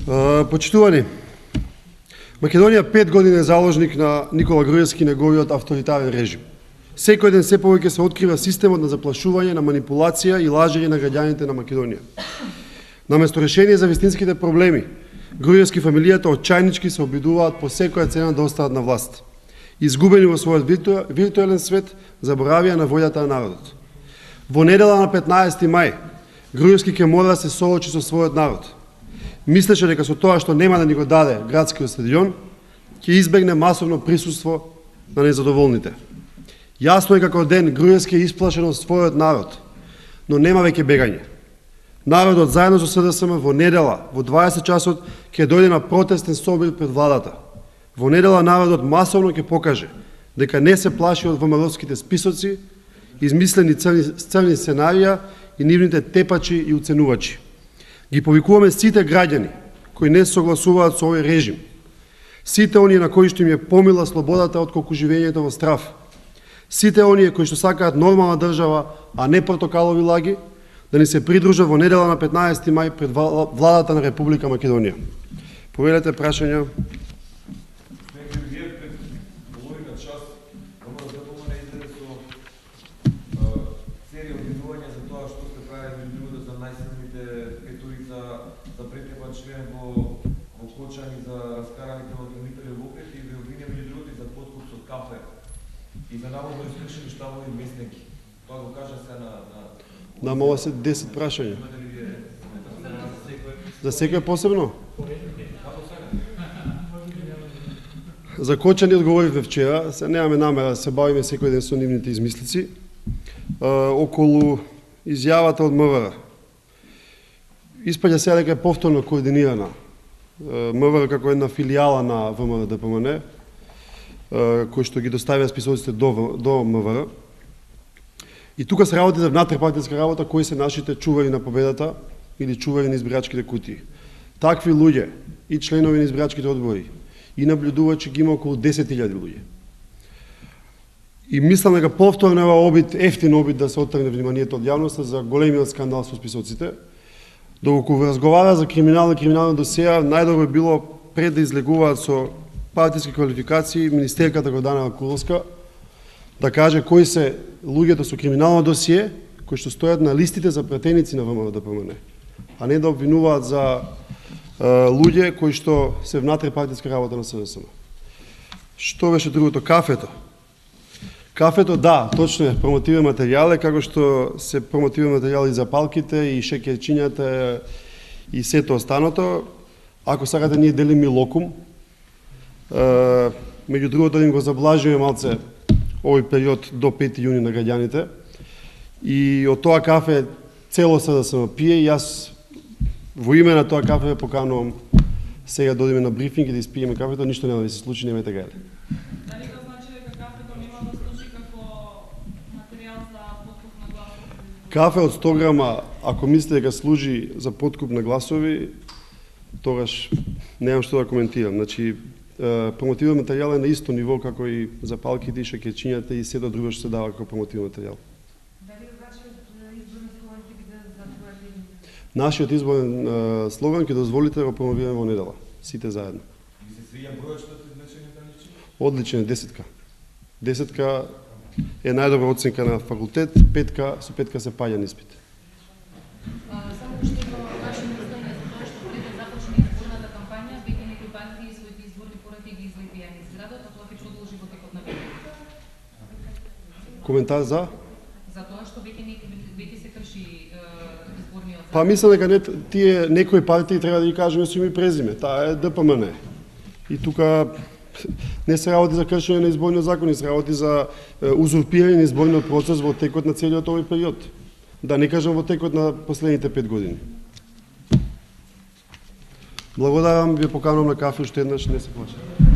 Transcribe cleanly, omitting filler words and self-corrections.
Почитувани, Македонија 5 години е заложник на Никола Груевски и неговиот авторитарен режим. Секој ден се повеќе се открива системот на заплашување, на манипулација и лажење на граѓаните на Македонија. Наместо решение за вистинските проблеми, Груевски фамилијата отчајнички се обидуваат по секоја цена да остават на власт. Изгубени во својот виртуелен свет, заборавија на волјата на народот. Во недела на 15 мај, Груевски ќе мора да се соочи со својот народ. Мислеше дека со тоа што нема да ни го даде градскиот стадион, ќе избегне масовно присуство на незадоволните. Јасно е како ден Груевски е исплашен од својот народ, но нема веќе бегање. Народот заедно со СДСМ во недела, во 20 часот, ќе дојде на протестен собир пред владата. Во недела народот масовно ќе покаже дека не се плаши од ВМРО-ските списоци, измислени црни сценарија и нивните тепачи и уценувачи. Ги повикуваме сите граѓани кои не согласуваат со овој режим. Сите оние на кои што им е помила слободата отколку живењето во страв. Сите оние кои што сакаат нормална држава, а не портокалови лаги, да ни се придружат во недела на 15 мај пред владата на Република Македонија. Повелете прашања. И за наводно искршени штабови местники. Тоа го кажа се на... Нам ова се 10 прашања. За секој посебно? За Кочани одговоривме вчера, се немаме намера да се бавиме секој ден со нивните измислици. Околу изјавата од МВР. Испаѓа сега дека е повторно координирана. МВР како една филијала на ВМРО-ДПМН, кои што ги доставија списоците до МВР. И тука се работи за внатрешпартијска работа, кои се нашите чувари на победата или чувари на избирачките кутии. Такви луѓе и членови на избирачките одбори и наблюдувачи ги има околу 10.000 луѓе. И мислам дека повторно е обид, ефтин обид да се оттргне вниманието од јавноста за големиот скандал со списоците. Доколку разговара за криминал и криминално досија, најдобро било пред да излегуваат со партиски квалификации, министерката Гордана Куловска да каже кои се луѓето со криминално досие кои што стојат на листите за пратеници на ВМРО-ДПМН, а не да обвинуваат за луѓе кои што се внатрешпартиска работа на СДСМ. Што беше другото? Кафето. Кафето, да, точно е промотивен материјал, како што се промотивен материјал и за палките, и шеќерчињата, и сето останото. Ако сакате, ние делиме локум. Меѓу другото, да им го заблажиме малце овој период до 5 јуни на граѓаните. И од тоа кафе цело се да се пие, и јас во име на тоа кафе поканувам сега да одиме на брифинг и да испиеме кафето, ништо нема да се случи, немајте гајле. Дали тоа значи дека кафето нема да служи како материјал за подкуп на гласови? Кафе од 100 грама, ако мислите дека служи за подкуп на гласови, тогаш немам што да коментирам. Значи, промотивен материјал е на исто ниво како и за палките и шеќерчињата и сето друго што се дава како промотивен материјал. Дали вашиот изборен слоган ќе биде затворен? Нашиот изборен слоган ќе дозволите да го промовираме во недела, сите заедно. И се свиѓа бројот што сте извлечени на лични? Одличен е, 10-ка. 10-ка е најдобра оценка на факултет, 5-ка со 5-ка се паѓа на испит. Само што има ваше мислење за тоа што пред да започне изборната кампања, веќе некои партии своите изборни пораки ги излепија низ градот, а тоа ќе продолжи во текот на времето. Коментар за? За тоа што веќе се крши изборниот закон. Па мислам дека тие некои партии треба да ги кажеме со име и презиме. Таа е ДПМН. И тука не се работи за кршење на изборниот закон, се работи за узурпирање на изборниот процес во текот на целиот овој период. Да не кажам во текот на последните 5 години. Благодарам, ви поканувам на кафе уште еднаш, не се плашете.